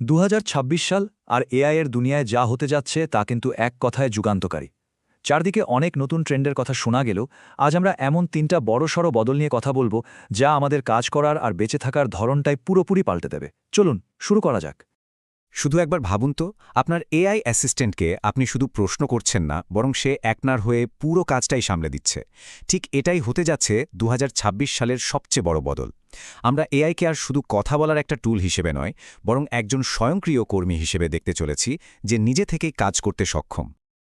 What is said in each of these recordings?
2026 সাল আর এআই এর দুনিয়ায় যা হতে যাচ্ছে তা কিন্তু এক কথায় যুগান্তকারী। চারদিকে অনেক নতুন ট্রেন্ডের কথা শোনা গেলেও আজ আমরা এমন তিনটা বড়সড় বদল নিয়ে কথা বলবো যা আমাদের কাজ করার আর বেঁচে থাকার ধরনটাই পুরোপুরি পাল্টে দেবে। চলুন শুরু করা যাক। শুধু একবার ভাবুন তো, আপনার এআই অ্যাসিস্ট্যান্টকে আপনি শুধু প্রশ্ন করছেন না, বরং সে একনার হয়ে পুরো কাজটাই সামলে দিচ্ছে। ঠিক এটাই হতে যাচ্ছে 2026 সালের সবচেয়ে বড় বদল। আমরা এআইকে আর শুধু কথা বলার একটা টুল হিসেবে নয়, বরং একজন স্বয়ংক্রিয় কর্মী হিসেবে দেখতে চলেছি, যে নিজে থেকেই কাজ করতে সক্ষম।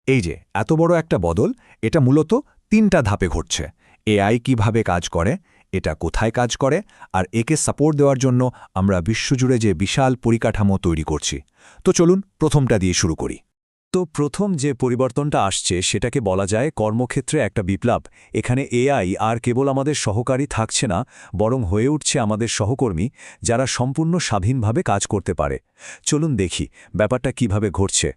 এই যে এত বড় একটা বদল, এটা মূলত তিনটা ধাপে ঘটছে। এআই কিভাবে কাজ করে, এটা কোথায় কাজ করে, আর একে সাপোর্ট দেওয়ার জন্য আমরা বিশ্বজুড়ে যে বিশাল পরিকাঠামো তৈরি করছি। তো চলুন প্রথমটা দিয়ে শুরু করি। তো প্রথম যে পরিবর্তনটা আসছে সেটাকে বলা যায় কর্মক্ষেত্রে একটা বিপ্লব। এখানে এআই আর কেবল আমাদের সহকারী থাকছে না, বরং হয়ে উঠছে আমাদের সহকর্মী, যারা সম্পূর্ণ স্বাধীনভাবে কাজ করতে পারে। চলুন দেখি ব্যাপারটা কিভাবে ঘটছে।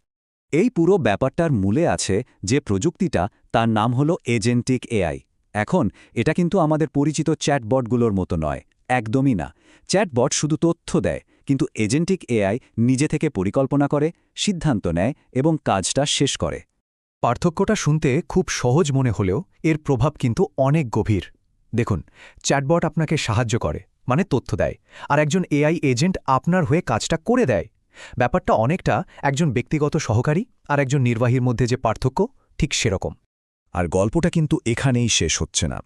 এই পুরো ব্যাপারটার মূলে আছে যে প্রযুক্তিটা, তার নাম হলো এজেন্টিক এআই। এখন এটা কিন্তু আমাদের পরিচিত চ্যাটবটগুলোর মতো নয়, একদমই না। চ্যাটবট শুধু তথ্য দেয়, কিন্তু এজেন্টিক এআই নিজে থেকে পরিকল্পনা করে, সিদ্ধান্ত নেয় এবং কাজটা শেষ করে। পার্থক্যটা শুনতে খুব সহজ মনে হলেও এর প্রভাব কিন্তু অনেক গভীর। দেখুন, চ্যাটবট আপনাকে সাহায্য করে, মানে তথ্য দেয়, আর একজন এআই এজেন্ট আপনার হয়ে কাজটা করে দেয়। ব্যাপারটা অনেকটা একজন ব্যক্তিগত সহকারী আর একজন নির্বাহীর মধ্যে যে পার্থক্য, ঠিক সেরকম। আর গল্পটা কিন্তু এখানেই শেষ হচ্ছে না।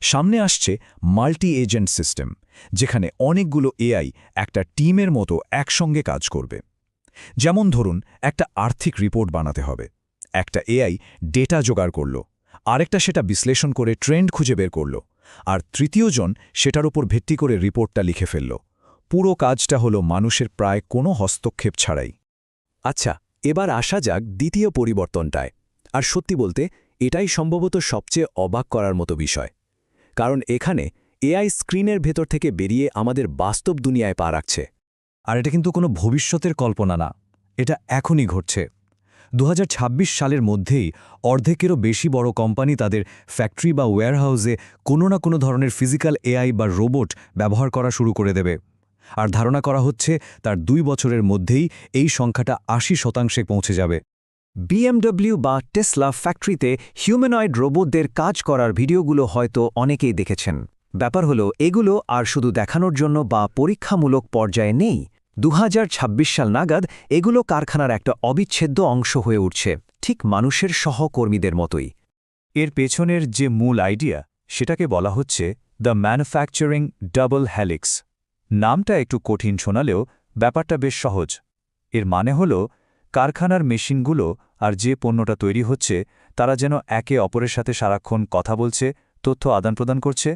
সামনে আসছে মাল্টি এজেন্ট সিস্টেম, যেখানে অনেকগুলো এআই একটা টিমের মতো একসঙ্গে কাজ করবে। যেমন ধরুন, একটা আর্থিক রিপোর্ট বানাতে হবে, একটা এআই ডেটা জোগাড় করল, আরেকটা সেটা বিশ্লেষণ করে ট্রেন্ড খুঁজে বের করল, আর তৃতীয়জন সেটার উপর ভিত্তি করে রিপোর্টটা লিখে ফেলল। পুরো কাজটা হলো মানুষের প্রায় কোনো হস্তক্ষেপ ছাড়াই। আচ্ছা, এবার আসা যাক দ্বিতীয় পরিবর্তনটায়। আর সত্যি বলতে এটাই সম্ভবত সবচেয়ে অবাক করার মতো বিষয়, কারণ এখানে এআই স্ক্রিনের ভেতর থেকে বেরিয়ে আমাদের বাস্তব দুনিয়ায় পা রাখছে। আর এটা কিন্তু কোনো ভবিষ্যতের কল্পনা না, এটা এখনই ঘটছে। 2026 সালের মধ্যেই অর্ধেকেরও বেশি বড় কোম্পানি তাদের ফ্যাক্টরি বা ওয়্যারহাউসে কোনো না কোনো ধরনের ফিজিক্যাল এআই বা রোবট ব্যবহার করা শুরু করে দেবে। আর ধারণা করা হচ্ছে তার 2 বছরের মধ্যেই এই সংখ্যাটা 80% পৌঁছে যাবে। বিএমডব্লিউ বা টেসলা ফ্যাক্টরিতে হিউম্যানয়েড রোবটদের কাজ করার ভিডিওগুলো হয়তো অনেকেই দেখেছেন। ব্যাপার হলো, এগুলো আর শুধু দেখানোর জন্য বা পরীক্ষামূলক পর্যায়ে নেই। 2026 সাল নাগাদ এগুলো কারখানার একটা অবিচ্ছেদ্য অংশ হয়ে উঠছে, ঠিক মানুষের সহকর্মীদের মতোই। এর পেছনের যে মূল আইডিয়া, সেটাকে বলা হচ্ছে দ্য ম্যানুফ্যাকচারিং ডাবল হেলিক্স। নামটা একটু কঠিন শোনালেও ব্যাপারটা বেশ সহজ। এর মানে হল, কারখানার মেশিনগুলো আর যে পণ্যটা তৈরি হচ্ছে তারা যেন একে অপরের সাথে সারাক্ষণ কথা বলছে, তথ্য আদান-প্রদান করছে।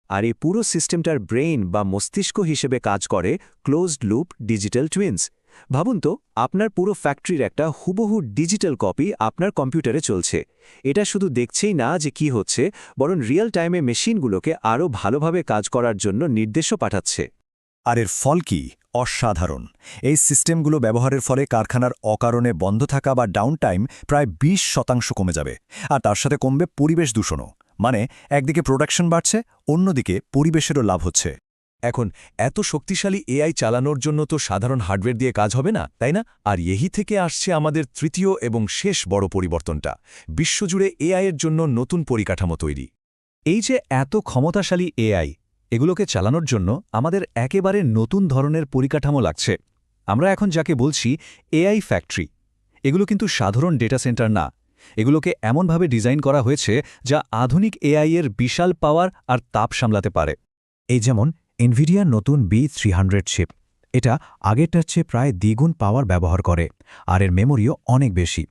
আর এই পুরো সিস্টেমটার ব্রেইন বা মস্তিষ্ক হিসেবে কাজ করে ক্লোজড লুপ ডিজিটাল টুইন্স। ভাবুন তো, আপনার পুরো ফ্যাক্টরির একটা হুবহু ডিজিটাল কপি আপনার কম্পিউটারে চলছে। এটা শুধু দেখছেই না যে কি হচ্ছে, বরং রিয়েল টাইমে মেশিনগুলোকে আরও ভালোভাবে কাজ করার জন্য নির্দেশও পাঠাচ্ছে। আর এর ফল কি অসাধারণ! এই সিস্টেমগুলো ব্যবহারের ফলে কারখানার অকারণে বন্ধ থাকা বা ডাউন টাইম প্রায় 20% কমে যাবে, আর তার সাথে কমবে পরিবেশ দূষণও। মানে একদিকে প্রোডাকশন বাড়ছে, অন্যদিকে পরিবেশেরও লাভ হচ্ছে। এখন এত শক্তিশালী এআই চালানোর জন্য তো সাধারণ হার্ডওয়্যার দিয়ে কাজ হবে না, তাই না? আর এই থেকে আসছে আমাদের তৃতীয় এবং শেষ বড় পরিবর্তনটা, বিশ্বজুড়ে এআই এর জন্য নতুন পরিকাঠামো তৈরি। এই যে এত ক্ষমতাশালী এআই, এগুলোকে চালানোর জন্য আমাদের একেবারে নতুন ধরনের পরিকাঠামো লাগছে। আমরা এখন যাকে বলছি এআই ফ্যাক্টরি, এগুলো কিন্তু সাধারণ ডেটা সেন্টার না। এগুলোকে এমনভাবে ডিজাইন করা হয়েছে যা আধুনিক এআই এর বিশাল পাওয়ার আর তাপ সামলাতে পারে। এই যেমন এনভিডিয়ার নতুন B300 চিপ, এটা আগেরটার চেয়ে প্রায় দ্বিগুণ পাওয়ার ব্যবহার করে, আর এর মেমোরিও অনেক বেশি।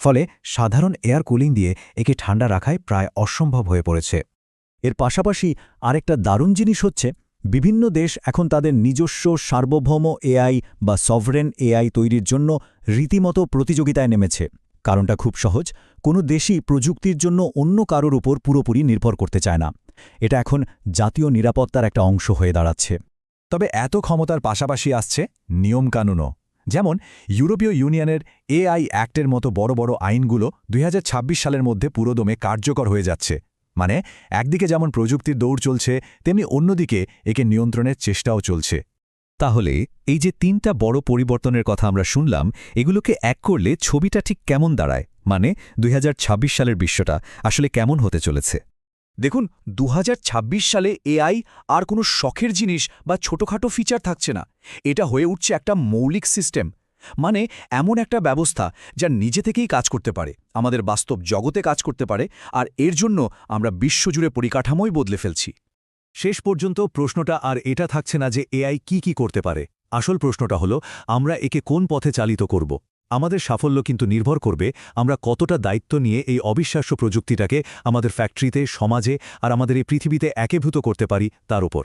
ফলে সাধারণ এয়ার কুলিং দিয়ে একে ঠান্ডা রাখায় প্রায় অসম্ভব হয়ে পড়েছে। এর পাশাপাশি আরেকটা দারুণ জিনিস হচ্ছে, বিভিন্ন দেশ এখন তাদের নিজস্ব সার্বভৌম এআই বা সভরেন এআই তৈরির জন্য রীতিমতো প্রতিযোগিতায় নেমেছে। কারণটা খুব সহজ, কোনো দেশই প্রযুক্তির জন্য অন্য কারোর উপর পুরোপুরি নির্ভর করতে চায় না। এটা এখন জাতীয় নিরাপত্তার একটা অংশ হয়ে দাঁড়াচ্ছে। তবে এত ক্ষমতার পাশাপাশি আসছে নিয়মকানুনও। যেমন ইউরোপীয় ইউনিয়নের এআই অ্যাক্টের মতো বড় বড় আইনগুলো 2026 সালের মধ্যে পুরোদমে কার্যকর হয়ে যাচ্ছে। মানে একদিকে যেমন প্রযুক্তির দৌড় চলছে, তেমনি অন্যদিকে একে নিয়ন্ত্রণের চেষ্টাও চলছে। তাহলে এই যে 3টা বড় পরিবর্তনের কথা আমরা শুনলাম এগুলোকে এক করলে ছবিটা ঠিক কেমন দাঁড়ায় মানে 2026 সালের বিশ্বটা আসলে কেমন হতে চলেছে? দেখুন 2026 সালে এআই আর কোনো শখের জিনিস বা ছোটখাটো ফিচার থাকছে না। এটা হয়ে উঠছে একটা মৌলিক সিস্টেম, মানে এমন একটা ব্যবস্থা যা নিজে থেকেই কাজ করতে পারে, আমাদের বাস্তব জগতে কাজ করতে পারে, আর এর জন্য আমরা বিশ্বজুড়ে পরিকাঠামোই বদলে ফেলছি। শেষ পর্যন্ত প্রশ্নটা আর এটা থাকছে না যে এআই কি করতে পারে। আসল প্রশ্নটা হলো আমরা একে কোন পথে চালিত করব। আমাদের সাফল্য কিন্তু নির্ভর করবে আমরা কতটা দায়িত্ব নিয়ে এই অবিশ্বাস্য প্রযুক্তিটাকে আমাদের ফ্যাক্টরিতে, সমাজে আর আমাদের এই পৃথিবীতে একীভূত করতে পারি তার উপর।